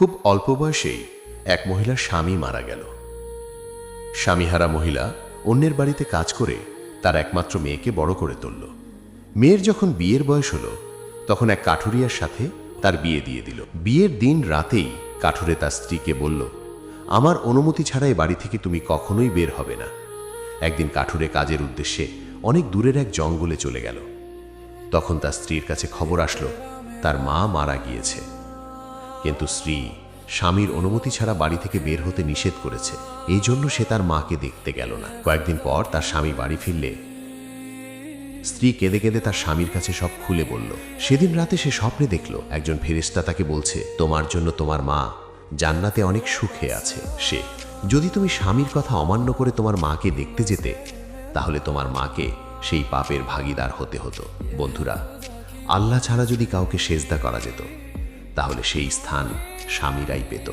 খুব অল্প বয়সেই এক মহিলার স্বামী মারা গেল। স্বামীহারা মহিলা অন্যের বাড়িতে কাজ করে তার একমাত্র মেয়েকে বড় করে তুলল। মেয়ের যখন বিয়ের বয়স হলো তখন এক কাঠুরিয়ার সাথে তার বিয়ে দিয়ে দিল। বিয়ের দিন রাতেই কাঠুরে তার স্ত্রীকে বলল, আমার অনুমতি ছাড়া এ বাড়ি থেকে তুমি কখনোই বের হবে না। একদিন কাঠুরে কাজের উদ্দেশ্যে অনেক দূরের এক জঙ্গলে চলে গেল। তখন তার স্ত্রীর কাছে খবর আসলো তার মা মারা গিয়েছে, কিন্তু স্ত্রী স্বামীর অনুমতি ছাড়া বাড়ি থেকে বের হতে নিষেধ করেছে। এই জন্য সে তার মাকে দেখতে গেল না। কয়েকদিন পর তার স্বামী বাড়ি ফিরলে স্ত্রী কেঁদে কেঁদে তার স্বামীর কাছে সব খুলে বলল। সেদিন রাতে সে স্বপ্নে দেখল একজন ফেরেশতা তাকে বলছে, তোমার জন্য তোমার মা জান্নাতে অনেক সুখে আছে। সে যদি তুমি স্বামীর কথা অমান্য করে তোমার মাকে দেখতে যেতে, তাহলে তোমার মাকে সেই পাপের ভাগীদার হতে হতো। বন্ধুরা, আল্লাহ ছাড়া যদি কাউকে সেজদা করা যেত, তাহলে সেই স্থান স্বামীরাই পেত।